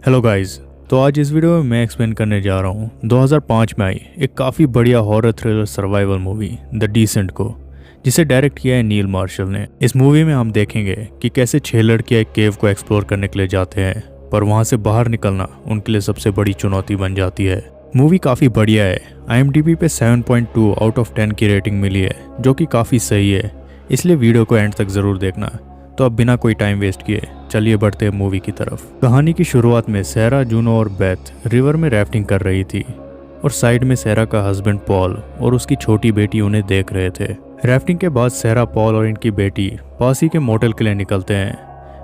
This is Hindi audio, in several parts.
Hello guys. तो आज इस वीडियो में मैं एक्सप्लेन करने जा रहा हूँ 2005 में आई एक काफ़ी बढ़िया horror thriller survival movie The Descent को, जिसे डायरेक्ट किया है नील मार्शल ने। इस मूवी में हम देखेंगे कि कैसे 6 लड़कियां एक केव को एक्सप्लोर करने के लिए जाते हैं, पर वहां से बाहर निकलना उनके लिए सबसे बड़ी चुनौती बन जाती है। मूवी काफ़ी बढ़िया है। IMDb पे 7.2 आउट ऑफ 10 की रेटिंग मिली है, जो कि काफ़ी सही है, इसलिए वीडियो को एंड तक ज़रूर देखना। तो अब बिना कोई टाइम वेस्ट किए चलिए बढ़ते हैं मूवी की तरफ। कहानी की शुरुआत में सैरा, जूनो और बेथ रिवर में राफ्टिंग कर रही थी और साइड में सैरा का हस्बैंड पॉल और उसकी छोटी बेटी उन्हें देख रहे थे। राफ्टिंग के बाद सैरा, पॉल और इनकी बेटी पास ही के मोटेल के लिए निकलते हैं,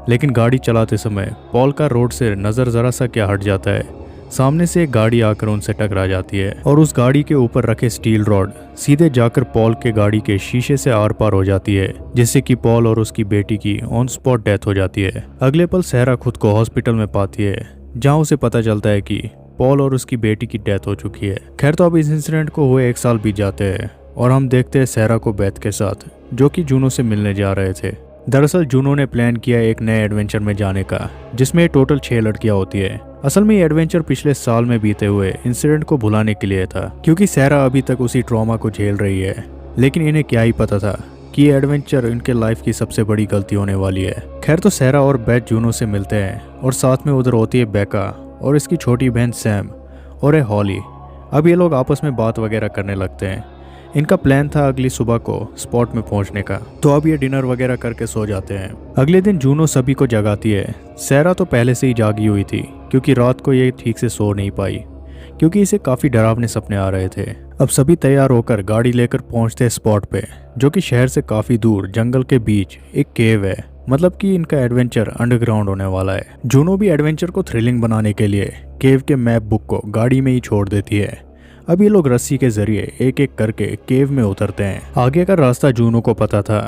लेकिन गाड़ी चलाते समय पॉल का रोड से नज़र ज़रा सा क्या हट जाता है। सामने से एक गाड़ी आकर उनसे टकरा जाती है और उस गाड़ी के ऊपर रखे स्टील रॉड सीधे जाकर पॉल के गाड़ी के शीशे से आर पार हो जाती है, जिससे कि पॉल और उसकी बेटी की ऑन स्पॉट डेथ हो जाती है। अगले पल सहरा खुद को हॉस्पिटल में पाती है, जहां उसे पता चलता है कि पॉल और उसकी बेटी की डेथ हो चुकी है। खैर, तो अब इस इंसिडेंट को हुए 1 साल बीत जाते हैं और हम देखते हैं सहरा को बेथ के साथ, जो कि जूनो से मिलने जा रहे थे। दरअसल जूनो ने प्लान किया एक नए एडवेंचर में जाने का, जिसमें टोटल 6 लड़कियां होती है। असल में ये एडवेंचर पिछले साल में बीते हुए इंसिडेंट को भुलाने के लिए था, क्योंकि सैरा अभी तक उसी ट्रॉमा को झेल रही है। लेकिन इन्हें क्या ही पता था कि ये एडवेंचर इनके लाइफ की सबसे बड़ी गलती होने वाली है। खैर, तो सैरा और बेथ जूनो से मिलते हैं और साथ में उधर होती है बेका और इसकी छोटी बहन सैम और है हॉली। अब ये लोग आपस में बात वगैरह करने लगते हैं। इनका प्लान था अगली सुबह को स्पॉट में पहुंचने का, तो अब ये डिनर वगैरह करके सो जाते हैं। अगले दिन जूनो सभी को जगाती है। सैरा तो पहले से ही जागी हुई थी, क्योंकि रात को ये ठीक से सो नहीं पाई, क्योंकि इसे काफ़ी डरावने सपने आ रहे थे। अब सभी तैयार होकर गाड़ी लेकर पहुंचते हैं स्पॉट पे, जो कि शहर से काफ़ी दूर जंगल के बीच एक केव है। मतलब कि इनका एडवेंचर अंडरग्राउंड होने वाला है। जूनो भी एडवेंचर को थ्रिलिंग बनाने के लिए केव के मैप बुक को गाड़ी में ही छोड़ देती है। अब ये लोग रस्सी के जरिए एक एक करके केव में उतरते हैं। आगे का रास्ता जूनो को पता था,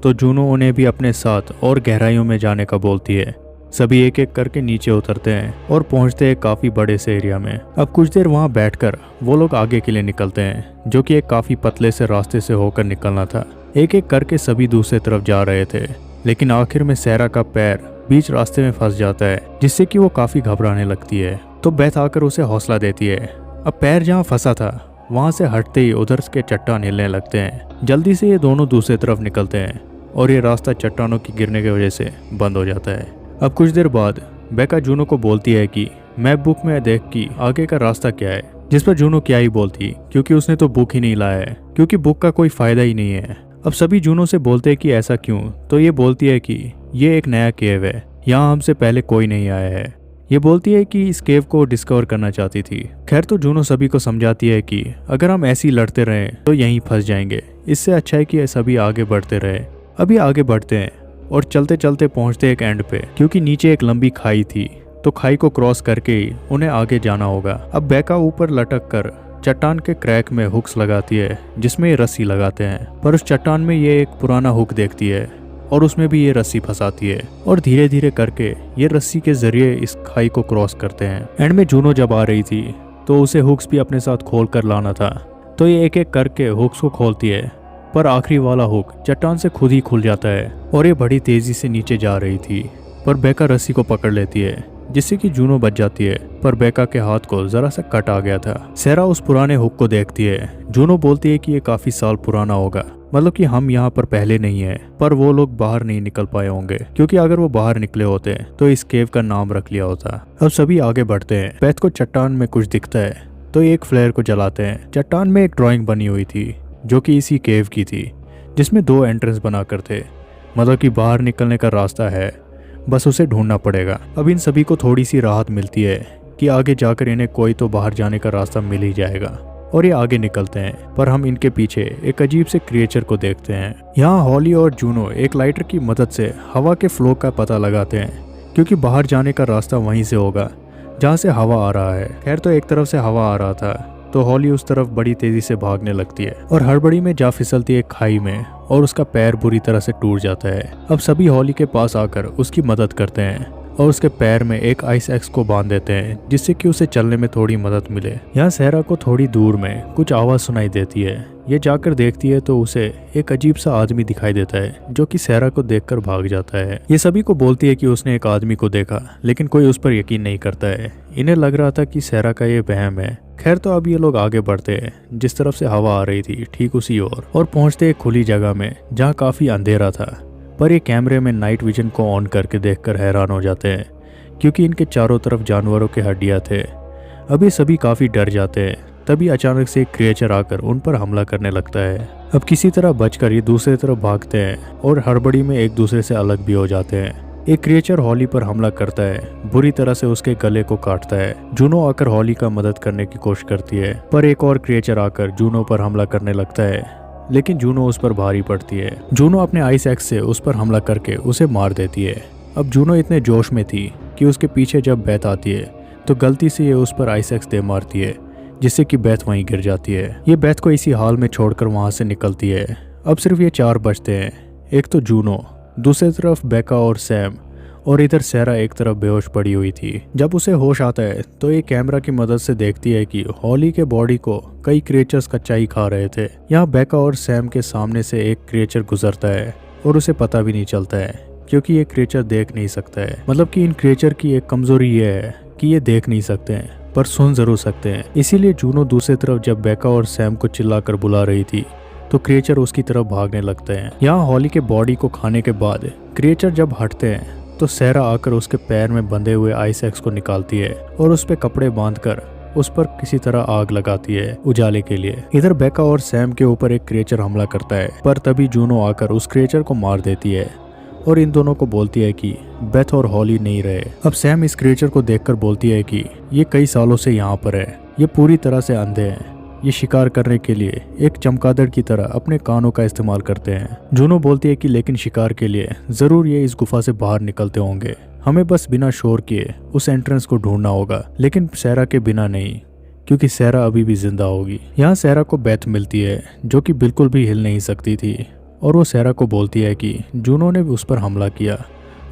तो जूनो उन्हें भी अपने साथ और गहराइयों में जाने का बोलती है। सभी एक एक करके नीचे उतरते हैं और पहुंचते हैं काफी बड़े से एरिया में। अब कुछ देर वहां बैठकर वो लोग आगे के लिए निकलते हैं, जो कि एक काफी पतले से रास्ते से होकर निकलना था। एक एक करके सभी दूसरे तरफ जा रहे थे, लेकिन आखिर में सैरा का पैर बीच रास्ते में फंस जाता है, जिससे कि वो काफी घबराने लगती है। तो बेथ आकर उसे हौसला देती है। अब पैर जहाँ फंसा था वहाँ से हटते ही उधर के चट्टान हिलने लगते हैं। जल्दी से ये दोनों दूसरी तरफ निकलते हैं और ये रास्ता चट्टानों की गिरने की वजह से बंद हो जाता है। अब कुछ देर बाद बेका जूनो को बोलती है कि मैप बुक में देख कि आगे का रास्ता क्या है, जिस पर जूनो क्या ही बोलती, क्योंकि उसने तो बुक ही नहीं लाया है, क्योंकि बुक का कोई फायदा ही नहीं है। अब सभी जूनो से बोलते हैं कि ऐसा क्यों, तो ये बोलती है कि ये एक नया केव है, यहाँ हमसे पहले कोई नहीं आया है। ये बोलती है कि इस केव को डिस्कवर करना चाहती थी। खैर, तो जूनो सभी को समझाती है कि अगर हम ऐसे ही लड़ते रहें तो यहीं फंस जाएंगे, इससे अच्छा है कि सभी आगे बढ़ते रहे। अभी आगे बढ़ते हैं और चलते चलते पहुंचते एक एंड पे, क्योंकि नीचे एक लंबी खाई थी, तो खाई को क्रॉस करके ही उन्हें आगे जाना होगा। अब बेका ऊपर लटक कर चट्टान के क्रैक में हुक्स लगाती है, जिसमें ये रस्सी लगाते हैं, पर उस चट्टान में ये एक पुराना हुक देखती है और उसमें भी ये रस्सी फंसाती है और धीरे धीरे करके ये रस्सी के जरिए इस खाई को क्रॉस करते हैं। एंड में जूनो जब आ रही थी तो उसे हुक्स भी अपने साथ खोल कर लाना था, तो ये एक एक करके हुक्स को खोलती है, पर आखिरी वाला हुक चट्टान से खुद ही खुल जाता है और ये बड़ी तेजी से नीचे जा रही थी। पर बेका रस्सी को पकड़ लेती है, जिससे कि जूनो बच जाती है, पर बेका के हाथ को जरा सा कट आ गया था। सैरा उस पुराने हुक को देखती है। जूनो बोलती है कि ये काफी साल पुराना होगा, मतलब कि हम यहाँ पर पहले नहीं है, पर वो लोग बाहर नहीं निकल पाए होंगे, क्योंकि अगर वो बाहर निकले होते तो इस केव का नाम रख लिया होता। अब सभी आगे बढ़ते हैं। बेथ को चट्टान में कुछ दिखता है, तो एक फ्लेयर को जलाते हैं। चट्टान में एक ड्राइंग बनी हुई थी, जो कि इसी केव की थी, जिसमें 2 एंट्रेंस बनाकर थे। मतलब कि बाहर निकलने का रास्ता है, बस उसे ढूंढना पड़ेगा। अब इन सभी को थोड़ी सी राहत मिलती है कि आगे जाकर इन्हें कोई तो बाहर जाने का रास्ता मिल ही जाएगा, और ये आगे निकलते हैं। पर हम इनके पीछे एक अजीब से क्रिएचर को देखते हैं। यहाँ हॉली और जूनो एक लाइटर की मदद से हवा के फ्लो का पता लगाते हैं, क्योंकि बाहर जाने का रास्ता वहीं से होगा जहाँ से हवा आ रहा है। खैर, तो एक तरफ से हवा आ रहा था, तो हॉली उस तरफ बड़ी तेजी से भागने लगती है और हड़बड़ी में जा फिसलती है खाई में और उसका पैर बुरी तरह से टूट जाता है। अब सभी हॉली के पास आकर उसकी मदद करते हैं और उसके पैर में एक आइस एक्स को बांध देते हैं जिससे कि उसे चलने में थोड़ी मदद मिले। यहाँ सहरा को थोड़ी दूर में कुछ आवाज सुनाई देती है। ये जाकर देखती है तो उसे एक अजीब सा आदमी दिखाई देता है जो कि सहरा को देखकर भाग जाता है। ये सभी को बोलती है कि उसने एक आदमी को देखा, लेकिन कोई उस पर यकीन नहीं करता है। इन्हें लग रहा था कि सहरा का ये वहम है। खैर तो अब ये लोग आगे बढ़ते हैं। जिस तरफ से हवा आ रही थी ठीक उसी ओर और पहुंचते एक खुली जगह में जहाँ काफी अंधेरा था। पर ये कैमरे में नाइट विजन को ऑन करके देखकर हैरान हो जाते हैं क्योंकि इनके चारों तरफ जानवरों के हड्डियां थे। अभी सभी काफी डर जाते हैं। तभी अचानक से एक क्रिएचर आकर उन पर हमला करने लगता है। अब किसी तरह बचकर ये दूसरी तरफ भागते हैं और हड़बड़ी में एक दूसरे से अलग भी हो जाते हैं। एक क्रिएचर हॉली पर हमला करता है, बुरी तरह से उसके गले को काटता है। जूनो आकर हॉली का मदद करने की कोशिश करती है, पर एक और क्रिएचर आकर जूनो पर हमला करने लगता है, लेकिन जूनो उस पर भारी पड़ती है। जूनो अपने आइस एक्स से उस पर हमला करके उसे मार देती है। अब जूनो इतने जोश में थी कि उसके पीछे जब बेथ आती है तो गलती से ये उस पर आइस एक्स दे मारती है, जिससे कि बेथ वहीं गिर जाती है। ये बेथ को इसी हाल में छोड़कर वहां से निकलती है। अब सिर्फ ये 4 बचते हैं। एक तो जूनो, दूसरी तरफ बेका और सैम, और इधर सहरा एक तरफ बेहोश पड़ी हुई थी। जब उसे होश आता है तो ये कैमरा की मदद से देखती है कि हॉली के बॉडी को कई क्रिएचर्स कच्चाई खा रहे थे। यहाँ बेका और सैम के सामने से एक क्रिएचर गुजरता है और उसे पता भी नहीं चलता है क्योंकि ये क्रिएचर देख नहीं सकता है। मतलब कि इन क्रिएचर की एक कमजोरी ये है कि ये देख नहीं सकते हैं पर सुन जरूर सकते हैं। इसीलिए जूनो दूसरी तरफ जब बेका और सैम को चिल्लाकर बुला रही थी तो क्रिएचर उसकी तरफ भागने लगते हैं। यहाँ हॉली के बॉडी को खाने के बाद क्रिएचर जब हटते हैं तो सहरा आकर उसके पैर में बंधे हुए आइस एक्स को निकालती है और उस पे कपड़े बांधकर उस पर किसी तरह आग लगाती है उजाले के लिए। इधर बेका और सैम के ऊपर एक क्रिएचर हमला करता है, पर तभी जूनो आकर उस क्रिएचर को मार देती है और इन दोनों को बोलती है कि बेथ और हॉली नहीं रहे। अब सैम इस क्रिएचर को देखकर बोलती है कि ये कई सालों से यहाँ पर है, ये पूरी तरह से अंधे हैं, ये शिकार करने के लिए एक चमगादड़ की तरह अपने कानों का इस्तेमाल करते हैं। जूनो बोलती है कि लेकिन शिकार के लिए जरूर ये इस गुफा से बाहर निकलते होंगे, हमें बस बिना शोर किए उस एंट्रेंस को ढूंढना होगा, लेकिन सहरा के बिना नहीं, क्योंकि सहरा अभी भी जिंदा होगी। यहाँ सहरा को बेथ मिलती है जो कि बिल्कुल भी हिल नहीं सकती थी और वो सहरा को बोलती है कि जूनो ने उस पर हमला किया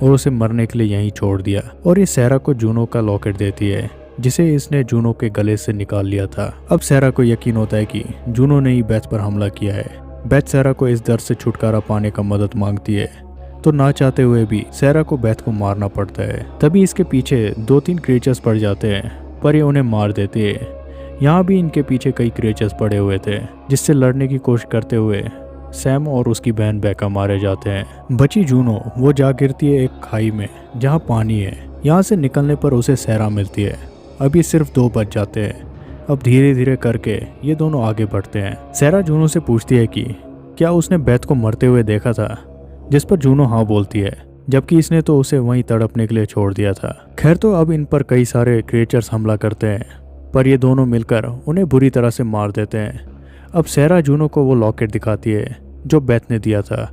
और उसे मरने के लिए यहीं छोड़ दिया। और ये सहरा को जूनो का लॉकेट देती है जिसे इसने जूनो के गले से निकाल लिया था। अब सहरा को यकीन होता है कि जूनो ने ही बेथ पर हमला किया है। बेथ सहरा को इस दर्द से छुटकारा पाने का मदद मांगती है, तो ना चाहते हुए भी सहरा को बेथ को मारना पड़ता है। तभी इसके पीछे 2-3 क्रिएचर्स पड़ जाते हैं, पर ये उन्हें मार देते हैं। यहाँ भी इनके पीछे कई क्रिएचर्स पड़े हुए थे, जिससे लड़ने की कोशिश करते हुए सैम और उसकी बहन बेका मारे जाते हैं। बची जूनो वो जा गिरती है एक खाई में जहाँ पानी है। यहाँ से निकलने पर उसे सहरा मिलती है। अभी सिर्फ 2 बच जाते हैं। अब धीरे धीरे करके ये दोनों आगे बढ़ते हैं। सहरा जूनो से पूछती है कि क्या उसने बेथ को मरते हुए देखा था, जिस पर जूनो हाँ बोलती है, जबकि इसने तो उसे वहीं तड़पने के लिए छोड़ दिया था। खैर तो अब इन पर कई सारे क्रिएचर्स हमला करते हैं, पर ये दोनों मिलकर उन्हें बुरी तरह से मार देते हैं। अब सहरा जूनो को वो लॉकेट दिखाती है जो बेथ ने दिया था।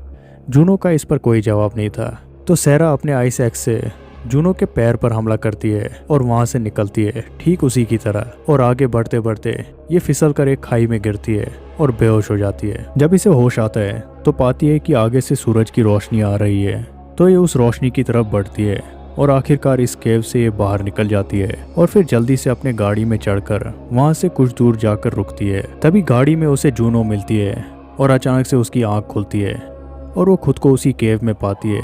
जूनो का इस पर कोई जवाब नहीं था, तो सहरा अपने आइस एक्स से जूनो के पैर पर हमला करती है और वहां से निकलती है ठीक उसी की तरह। और आगे बढ़ते बढ़ते ये फिसल कर एक खाई में गिरती है और बेहोश हो जाती है। जब इसे होश आता है तो पाती है कि आगे से सूरज की रोशनी आ रही है, तो ये उस रोशनी की तरफ बढ़ती है और आखिरकार इस केव से ये बाहर निकल जाती है और फिर जल्दी से अपने गाड़ी में चढ़कर वहां से कुछ दूर जाकर रुकती है। तभी गाड़ी में उसे जूनो मिलती है और अचानक से उसकी आंख खुलती है और वो खुद को उसी केव में पाती है।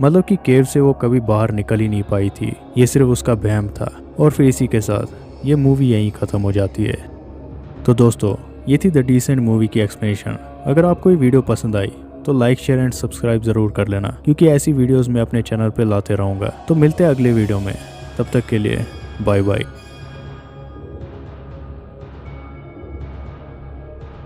मतलब कि केव से वो कभी बाहर निकल ही नहीं पाई थी, ये सिर्फ उसका वहम था। और फिर इसी के साथ ये मूवी यहीं ख़त्म हो जाती है। तो दोस्तों ये थी द डिसेंट मूवी की एक्सप्लेनेशन। अगर आपको ये वीडियो पसंद आई तो लाइक शेयर एंड सब्सक्राइब ज़रूर कर लेना, क्योंकि ऐसी वीडियोज़ मैं अपने चैनल पर लाते रहूँगा। तो मिलते हैं अगले वीडियो में, तब तक के लिए बाय बाय।